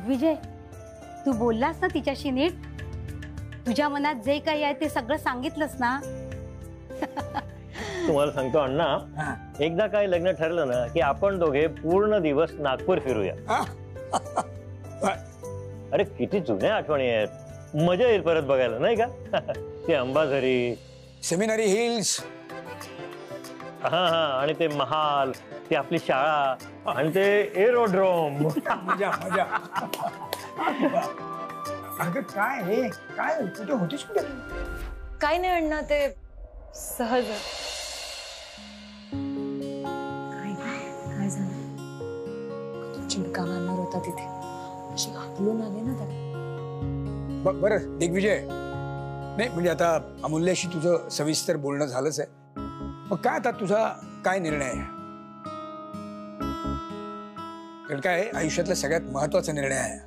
दिग्विजय, तू बोललास ना तिच्याशी नीट? तुझ्या मनात जे काही आहे ते सगळं सांगितलंस ना? तुम्हाला सांगतो अण्णा, एकदा काय लग्न ठरलं ना की आपण दोघे पूर्ण दिवस नागपूर फिरूया. अरे किती जुन्या आठवणी आहेत, मजा येईल परत बघायला नाही का? ते अंबाझरी, सेमिनरी हिल्स, हा हा, आणि ते महाल, ती आपली शाळा आणि ते एरोड्रोम. मजा मजा. अगं काय हे काय कुठे होतीस कुठे? काय नाही अण्णा, ते सहज. काय झालं? चिडका मारणार होता तिथे, अशी हाकलून आले ना त्याला. बरं दिग्विजय, नाही म्हणजे आता अमूल्याशी तुझं सविस्तर बोलणं झालंच आहे, मग काय आता तुझा काय निर्णय आहे? कारण काय आयुष्यातला सगळ्यात महत्वाचा निर्णय आहे.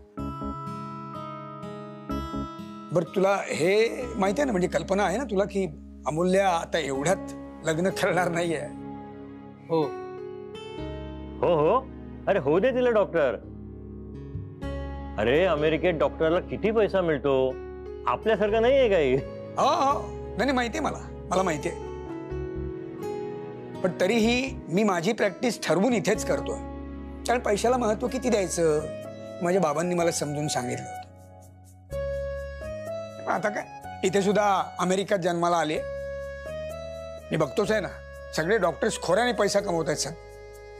बरं तुला हे माहिती आहे ना, म्हणजे कल्पना आहे ना तुला की अमूल्या आता एवढ्यात लग्न करणार नाहीये? हो हो हो, अरे हो दे तिला डॉक्टर. अरे अमेरिकेत डॉक्टरला किती पैसा मिळतो, आपल्यासारखं नाहीये काही. हो हो, नाही माहितीये मला माहितीये, पण तरीही मी माझी प्रॅक्टिस ठरवून इथेच करतोय, कारण पैशाला महत्व किती द्यायचं माझ्या बाबांनी मला समजून सांगितलं होतं. आता काय इथे सुद्धा अमेरिकेत जन्माला आली, मी बघतोच आहे ना सगळे डॉक्टर्स खोऱ्याने पैसा कमवत आहेत सर.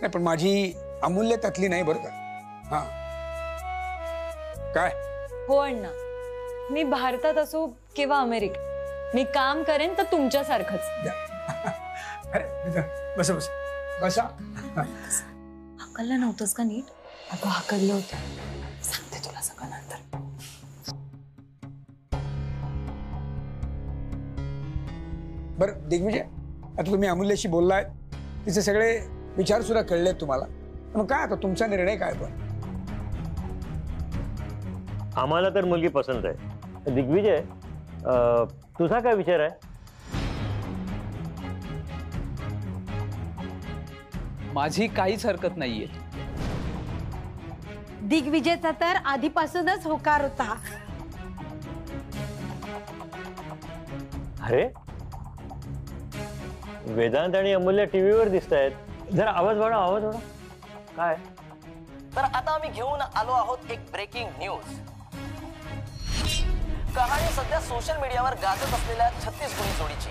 नाही पण माझी अमूल्य त्यातली नाही बरं का. हा काय? हो अण्णा, मी भारतात असो किंवा अमेरिकेत, मी काम करेन तर तुमच्यासारखंच. अरे बस बस बसा. हाकललं नव्हतंस का नीट? अगं हाकललं होतं, सांगते तुला सगळं नंतर. बरं दिग्विजय, आता तुम्ही अमूल्याशी बोललाय, तिचे सगळे विचार सुद्धा कळलेत तुम्हाला, मग काय आता तुमचा निर्णय काय? पण आम्हाला तर मुलगी पसंत आहे. दिग्विजय, तुझा काय विचार आहे? माझी काहीच हरकत नाहीये. दिग्विजयचा तर आधीपासूनच होकार होता. अरे वेदांत आणि अमूल्य टीव्हीवर दिसत आहेत, जरा आवाज वाढवा. काय? तर आता आम्ही घेऊन आलो आहोत एक ब्रेकिंग न्यूज. कहाणी सध्या सोशल मीडियावर गाजत असलेल्या 36 गुणी जोडीची.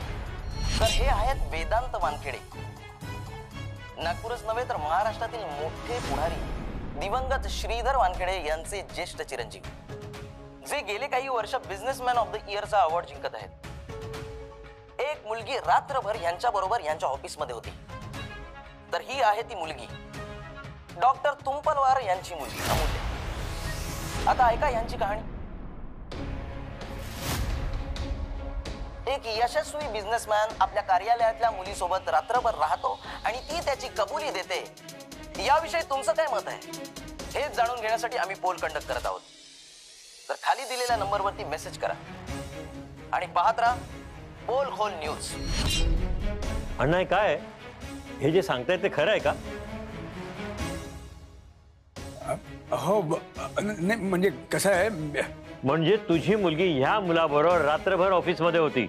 तर हे आहेत वेदांत वानखेडे. नागपूरच नव्हे तर महाराष्ट्रातील मोठे पुढारी दिवंगत श्रीधर वानखेडे यांचे ज्येष्ठ चिरंजीव, जे गेले काही वर्ष बिझनेसमॅन ऑफ द इयरचा अवॉर्ड जिंकत आहेत. एक मुलगी रात्रभर यांच्या बरोबर यांच्या ऑफिसमध्ये होती. तर ही आहे ती मुलगी, डॉक्टर तुंपलवार यांची मुलगी अमूल्य. आता ऐका यांची कहाणी. एक यशस्वी बिझनेसमॅन आपल्या कार्यालयातल्या मुलीसोबत रात्रभर राहतो आणि ती त्याची कबुली देते. याविषयी तुमचं काय मत आहे हेच जाणून घेण्यासाठी आम्ही पोल कंडक्ट करत आहोत. तर खाली दिलेल्या नंबरवरती मेसेज करा आणि पाहत राहा पोल खोल न्यूज. अण्णा काय हे जे सांगतायत ते खरं आहे का? हो नाही म्हणजे कसं आहे, म्हणजे तुझी मुलगी ह्या मुलाबरोबर रात्रभर ऑफिस मध्ये होती?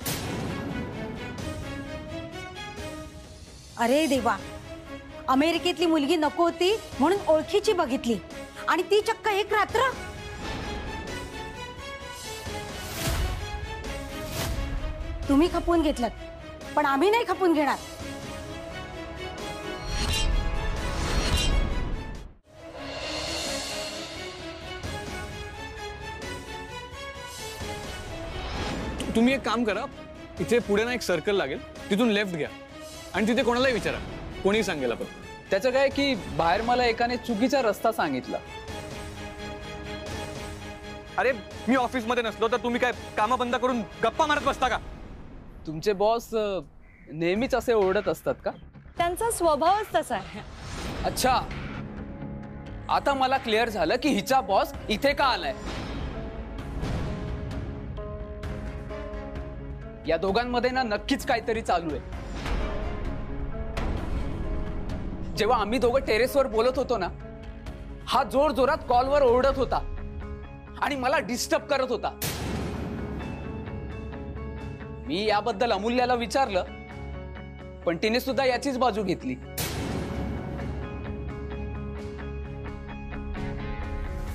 अरे देवा, अमेरिकेतली मुलगी नको होती म्हणून ओळखीची बघितली आणि ती चक्क एक रात्र. तुम्ही खपवून घेतलं, पण आम्ही नाही खपवून घेणार. तुम्ही एक काम करा, इथे पुढे ना एक सर्कल लागेल, तिथून लेफ्ट घ्या आणि तिथे कोणालाही विचारा, कोणी सांगेल. आपण त्याचं काय की बाहेर मला एकाने चुकीचा रस्ता सांगितला. अरे मी ऑफिस मध्ये नसलो तर तुम्ही काय काम बंद करून गप्पा मारत बसता का? तुमचे बॉस नेहमीच असे ओरडत असतात का? त्यांचा स्वभावच तसा आहे. अच्छा, आता मला क्लिअर झालं की हिचा बॉस इथे का आलाय. या दोघांमध्ये ना नक्कीच काहीतरी चालू आहे. जेव्हा आम्ही दोघं टेरेसवर बोलत होतो ना, हा जोर जोरात कॉलवर ओरडत होता आणि मला डिस्टर्ब करत होता. मी याबद्दल अमूल्याला विचारलं, पण तिने सुद्धा याचीच बाजू घेतली.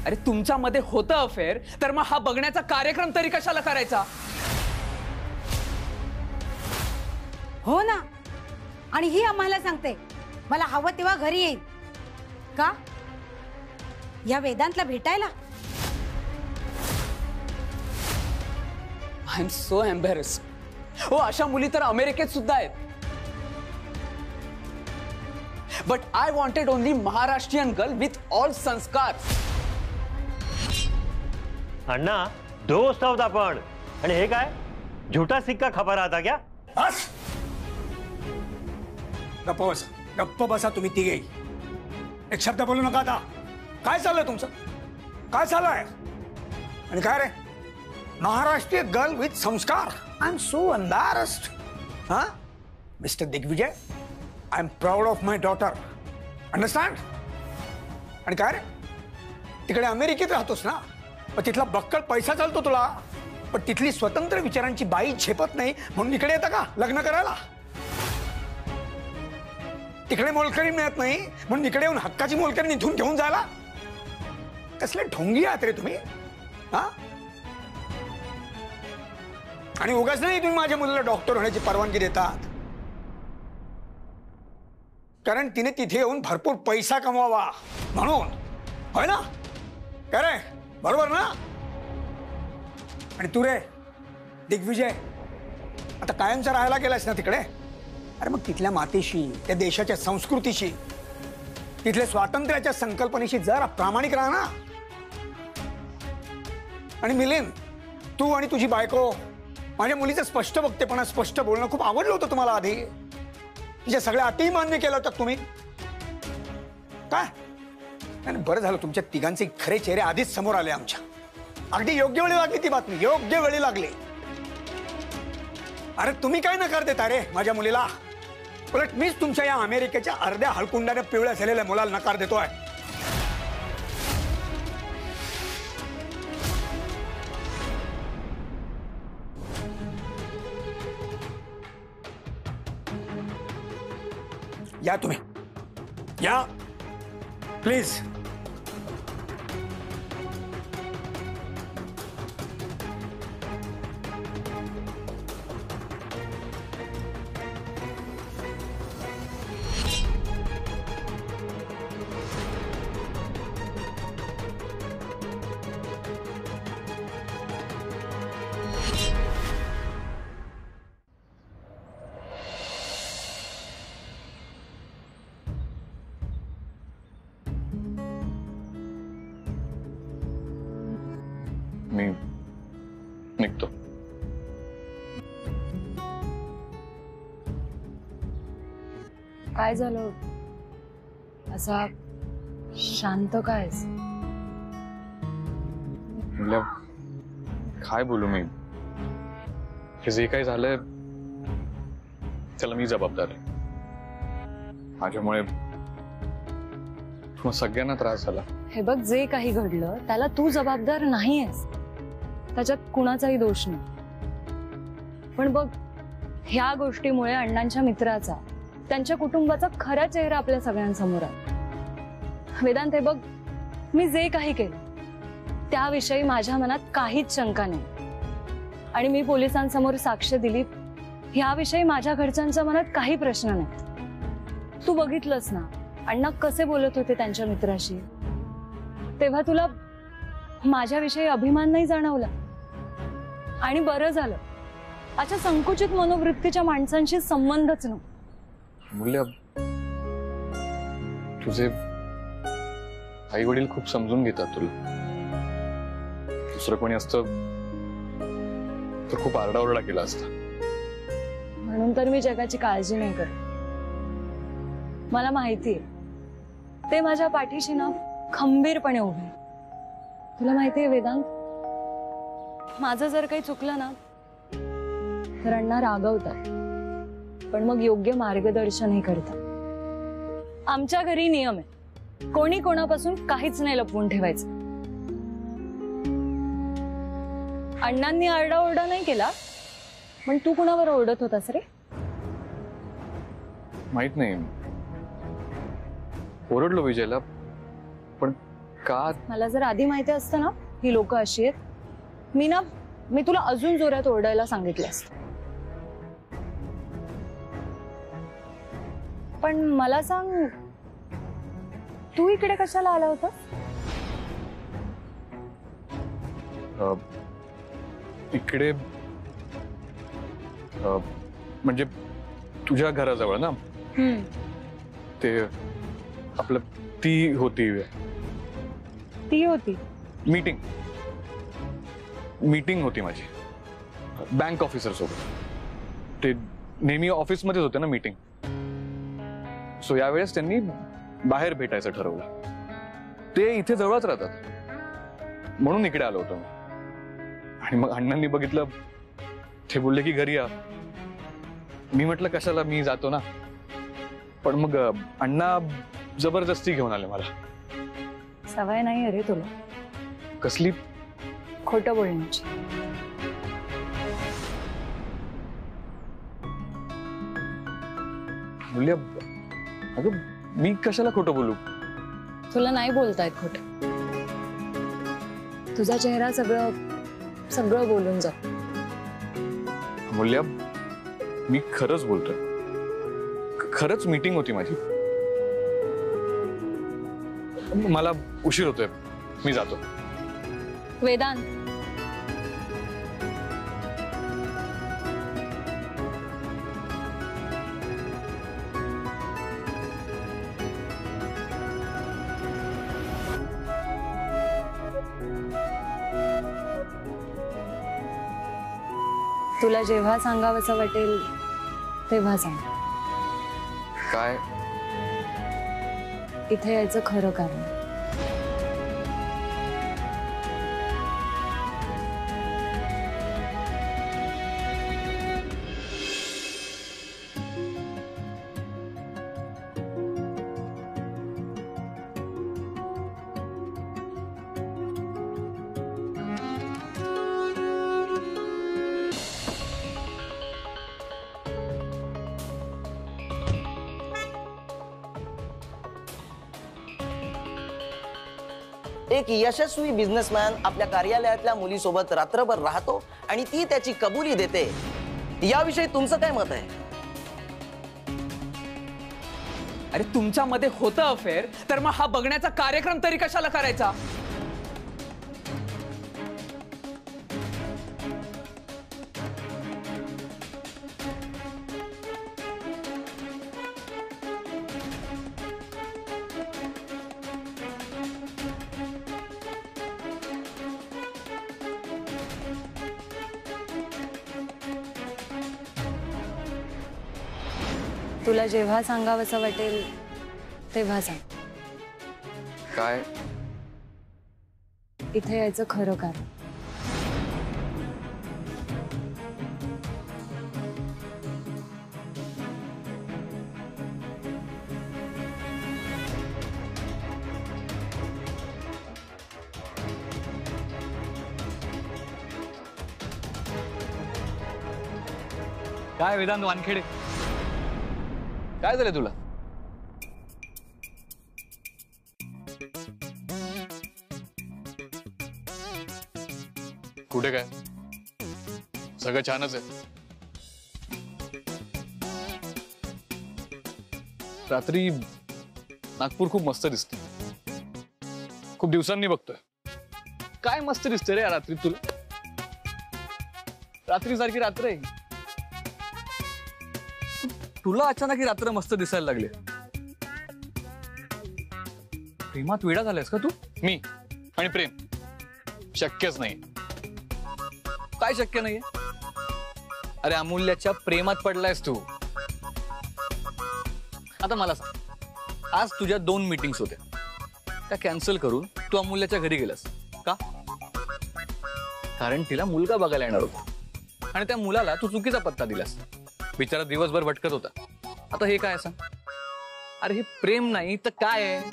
अरे तुमच्यामध्ये होतं अफेअर, तर मग हा बघण्याचा कार्यक्रम तरी कशाला करायचा? हो ना. आणि ही आम्हाला सांगते मला हवं तेव्हा घरी येईल का? या वेदांतला भेटायला? I am so embarrassed. हो, अशा मुली तर अमेरिकेत सुद्धा आहेत. But I wanted only Maharashtrian girl with all संस्कार. अण्णा दोस्त आहोत आपण. आणि हे काय झुटा सिक्का खबर आता क्या? बस गप्प बसा, गप्प बसा तुम्ही तिघे. एक शब्द बोलू नका आता. काय चाललंय तुमचं? काय चाललंय? आणि काय रे, महाराष्ट्रीय गर्ल विथ संस्कार? I am so embarrassed. हा mister Digvijay, I am proud of my daughter. Understand? आणि काय रे, तिकडे अमेरिकेत राहतोस ना, पण तिथला बक्कळ पैसा चालतो तुला, पण तिथली स्वतंत्र विचारांची बाई झेपत नाही म्हणून इकडे येतं का लग्न करायला? तिकडे मोलकरी मिळत नाही म्हणून इकडे येऊन हक्काची मोलकरी निधून घेऊन जायला? कसले ढोंगी आहात रे तुम्ही? हा? आणि उगाच नाही तुम्ही माझ्या मुलीला डॉक्टर होण्याची परवानगी देतात, कारण तिने तिथे येऊन भरपूर पैसा कमवावा म्हणून. होय ना? काय रे, बरोबर ना? आणि तू रे दिग्विजय, आता कायमचा राहायला गेलास ना तिकडे, अरे मग तिथल्या मातीशी, त्या देशाच्या संस्कृतीशी, तिथल्या स्वातंत्र्याच्या संकल्पनेशी जरा प्रामाणिक राहा ना. आणि मिलिंद, तू आणि तुझी बायको माझ्या मुलीचं स्पष्ट वक्तेपणा, स्पष्ट बोलणं खूप आवडलं होतं तुम्हाला आधी. तिच्या सगळ्या अटी मान्य केल्या होत्या तुम्ही. काय? आणि बरं झालं तुमच्या तिघांचे खरे चेहरे आधीच समोर आले आमच्या. अगदी योग्य वेळी लागली ती बातमी, योग्य वेळी लागली. अरे तुम्ही काय नकार देता रे माझ्या मुलीला? उलट मीच तुमच्या या अमेरिकेच्या अर्ध्या हळकुंडाने पिवळ्या झालेल्या मुलाला नकार देतोय. या तुम्ही, या प्लीज. मी निघतो. काय झालं? असा शांत कायस? म्हणजे काय बोलू मी? हे जे काही झालंय त्याला मी जबाबदार आहे. माझ्यामुळे तुम्हाला सगळ्यांना त्रास झाला. हे बघ, जे काही घडलं त्याला तू जबाबदार नाहीयेस. त्याच्यात कुणाचाही दोष नाही. पण बघ, ह्या गोष्टीमुळे अण्णांच्या मित्राचा, त्यांच्या कुटुंबाचा खरा चेहरा आपल्या सगळ्यांसमोर आहे. वेदांत, हे बघ, मी जे काही केलं त्याविषयी माझ्या मनात काहीच शंका नाही. आणि मी पोलिसांसमोर साक्ष दिली ह्याविषयी माझ्या घरच्यांच्या मनात काही प्रश्न नाहीत. तू बघितलंस ना अण्णा कसे बोलत होते त्यांच्या मित्राशी. तेव्हा तुला माझ्याविषयी अभिमान नाही जाणवला. आणि बरं झालं, अशा संकुचित मनोवृत्तीच्या माणसांशी संबंधच नव्हता. मूल्य, तुझे आई वडील खूप समजून घेतात तुला. दुसरं कोणी असतं तर खूप आरडाओरडा केला असता. म्हणून तर मी जगाची काळजी नाही करत. मला माहितीये ते माझ्या पाठीशी ना खंबीरपणे उभे. तुला माहितीये वेदांत, माझं जर काही चुकलं ना तर अण्णा रागवतात, पण मग योग्य मार्गदर्शनही करतात. आमच्या घरी नियम आहे, कोणी कोणापासून काहीच नाही लपवून ठेवायचं. अण्णांनी आरडाओरडा नाही केला, पण तू कुणावर ओरडत होतास रे? माहित नाही, ओरडलो विजयला, पण का? मला जर आधी माहिती असतं ना ही लोक अशी आहेत, मी तुला अजून जोरात ओरडायला सांगितलं असतं. पण मला सांग, तू इकडे कशाला आला होता? इकडे म्हणजे तुझ्या घराजवळ ना, ते आपलं ती होती मीटिंग होती माझी बँक ऑफिसर सोबत. ते नेहमी ऑफिसमध्येच होते ना मीटिंग, सो यावेळेस त्यांनी बाहेर भेटायचं ठरवलं. ते इथे जवळच राहतात म्हणून इकडे आलो होतो. आणि मग अण्णांनी बघितलं, ते बोलले की घरी या. मी म्हटलं कशाला, मी जातो ना. पण मग अण्णा जबरदस्ती घेऊन आले मला. सवय नाही अरे तुला कसली? खोटं बोलण्याची. मूल्य, अगं मी कशाला खोटं बोलू? तुला नाही बोलतायत खोटं. तुझा चेहरा सगळं बोलून जा. मूल्य, मी खरंच बोलतोय. खरंच मीटिंग होती माझी. मला उशीर होतोय, मी जातो. वेदांत, तुला जेव्हा सांगावंसं वाटेल तेव्हा सांग. काय? इथे यायचं खरं कारण. एक यशस्वी बिझनेसमॅन आपल्या कार्यालयातल्या मुलीसोबत रात्रभर राहतो आणि ती त्याची कबुली देते. याविषयी तुमचं काय मत आहे? अरे तुमच्यामध्ये होतं अफेअर, तर मग हा बघण्याचा कार्यक्रम तरी कशाला करायचा? तुला जेव्हा सांगावंसं वाटेल तेव्हा सांग. काय? इथे यायचं खरं कारण. काय वेदांत वानखेडे, काय झालं तुला? कुठे काय, सगळं छानच आहे. रात्री नागपूर खूप मस्त दिसते. खूप दिवसांनी बघतोय. काय मस्त दिसते रे या रात्री तुला. रात्री सारखी रात्र आहे. तुला अचानक ही रात्र मस्त दिसायला लागले. प्रेमात वेडा झालायस का तू? मी आणि प्रेम शक्यच नाही. काय शक्य नाहीये? अरे अमूल्याच्या प्रेमात पडलायस तू. आता मला सांग, आज तुझ्या 2 मीटिंग्स होत्या, त्या कॅन्सल करून तू अमूल्याच्या घरी गेलास का? कारण तिला मुलगा बघायला येणार होता आणि त्या मुलाला तू चुकीचा पत्ता दिलास. बिचारा दिवसभर भटकत होता. आता हे काय सांग? अरे हे प्रेम नाही तर काय आहे?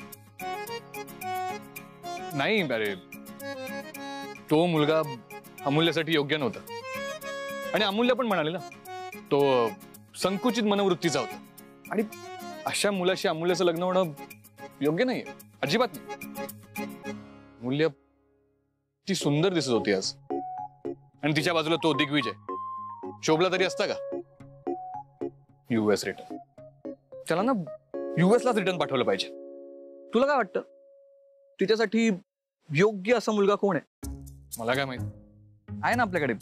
नाही, अरे तो मुलगा अमूल्यासाठी योग्य नव्हतं. आणि अमूल्य पण म्हणाले ना, तो संकुचित मनोवृत्तीचा होता. आणि अशा मुलाशी अमूल्याचं लग्न होणं योग्य नाहीये, अजिबात नाही. अमूल्य ती सुंदर दिसत होती आज, आणि तिच्या बाजूला तो दिग्विजय. शोभला तरी असता का? US return. त्याला ना US लाच रिटर्न पाठवलं पाहिजे. तुला काय वाटतं, तिच्यासाठी योग्य असा मुलगा कोण आहे? मला काय माहित. आहे ना आपल्याकडे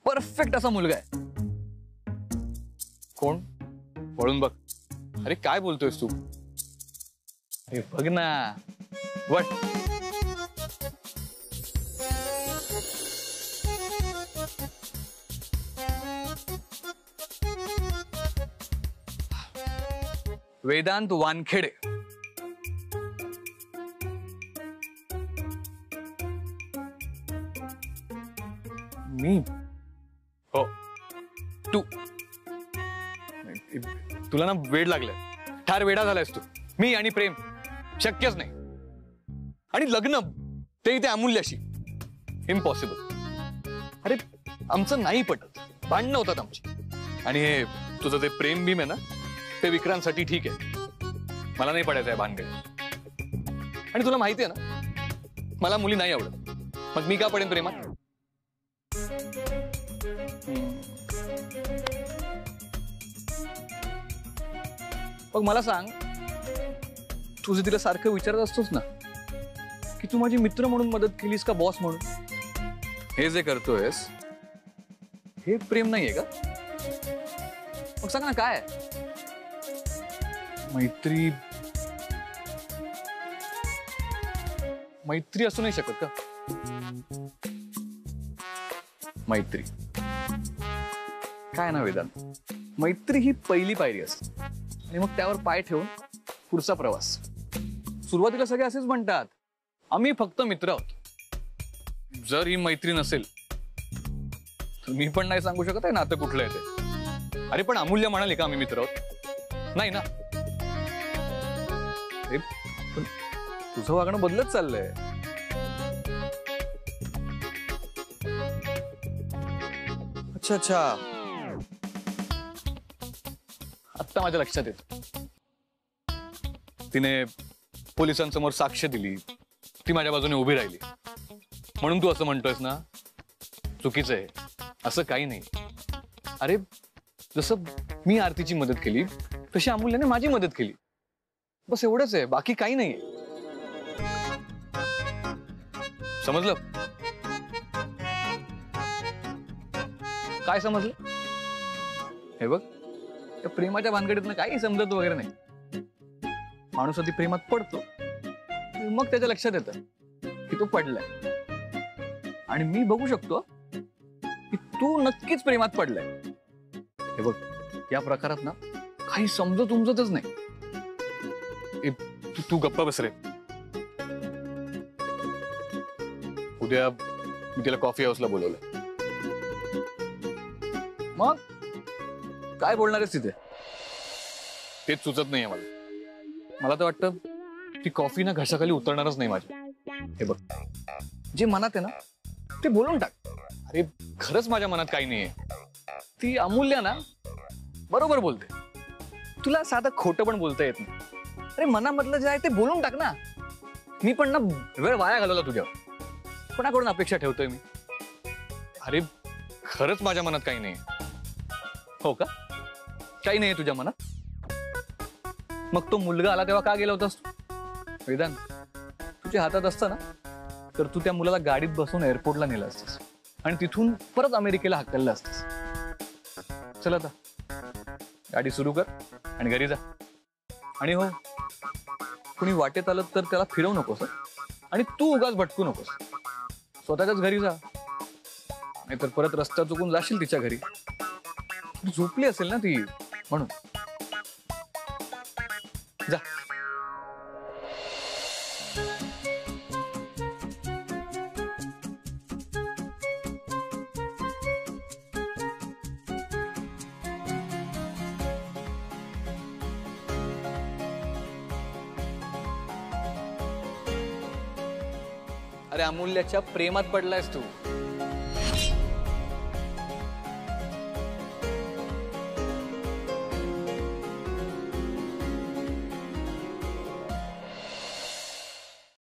परफेक्ट असा मुलगा आहे. कोण? वळून बघ. अरे काय बोलतोयस तू? अरे बघ ना, वट. वेदांत वानखेडे. मी? हो, तू. तुला ना वेड लागलाय, ठार वेडा झालायस तू. मी आणि प्रेम शक्यच नाही. आणि लग्न ते इथे अमूल्याशी इम्पॉसिबल. अरे आमचं नाही पटत, भांडणं होतात आमची. आणि हे तुझं ते प्रेम भीम आहे ना, ते विक्रांसाठी ठीक आहे. मला नाही पडायचं आहे भानगड. आणि तुला माहिती आहे ना, मला मुली नाही आवडत. मग मी का पडेन प्रेमात? मग मला सांग, तुझं तिला सारखं विचारत असतोस ना की तू माझी मित्र म्हणून मदत केलीस का बॉस म्हणून? हे जे करतोयस हे प्रेम नाहीये का? मग सांग ना काय? मैत्री मैत्री असू नाही शकत का? मैत्री काय ना वेदांत, मैत्री ही पहिली पायरी असते. आणि मग त्यावर पाय ठेवून पुढचा प्रवास. सुरुवातीला सगळे असेच म्हणतात, आम्ही फक्त मित्र आहोत. जर ही मैत्री नसेल तर मी पण नाही सांगू शकत आहे नातं कुठलं आहे ते. अरे पण अमूल्य म्हणाले का आम्ही मित्र आहोत? नाही ना. पण तुझं वागणं बदलत चाललंय. अच्छा अच्छा, आत्ता माझ्या लक्षात येत. तिने पोलिसांसमोर साक्ष दिली, ती माझ्या बाजूने उभी राहिली, म्हणून तू असं म्हणतोयस ना? चुकीचं आहे, असं काही नाही. अरे जसं मी आरतीची मदत केली तशी अमूल्याने माझी मदत केली, बस एवढंच आहे, बाकी काही नाही. समजलं? काय समजलं? हे बघ, त्या प्रेमाच्या भानगडीतनं काही समजत वगैरे नाही. माणूस आधी प्रेमात पडतो, मग त्याच्या लक्षात येतं की तो पडलाय. आणि मी बघू शकतो की तू नक्कीच प्रेमात पडलाय. हे बघ, या प्रकारात ना काही समजतच नाही. तू गप्प बस रे. उद्या मी तिला कॉफी हाऊसला बोलवलं. मग काय बोलणार आहेस तिथे? तेच सुचत नाहीये मला. मला तर वाटतं ती कॉफी ना घशाखाली उतरणारच नाही माझ्या. हे बघ, जे मनात आहे ना ते बोलून टाक. अरे खरंच माझ्या मनात काही नाहीये. ती अमूल्य ना बरोबर बोलते. तुला साधं खोटं पण बोलता येत नाही. अरे मनामधलं जे आहे ते बोलून टाक ना. मी पण ना वेळ वाया घालवला तुझ्यावर. कोणाकडून अपेक्षा ठेवतोय मी? अरे खरंच माझ्या मनात काही नाही. हो का? काही नाही तुझ्या मनात? मग तो मुलगा आला तेव्हा का गेला होतास तू? वेदांत, तुझ्या हातात असतं ना तर तू त्या मुलाला गाडीत बसून एअरपोर्टला नेलं असतंस आणि तिथून परत अमेरिकेला हाकललं असतंस. चल आता गाडी सुरू कर आणि घरी जा. आणि हो, कुणी वाटेत आलं तर त्याला फिरवू नकोस. आणि तू उगाच भटकू नकोस. स्वतःच्याच घरी जा, नाहीतर परत रस्ता चुकून जाशील तिच्या घरी. झोपली असेल ना ती, म्हणून जा. अरे अमूल्याच्या प्रेमात पडलायस तू.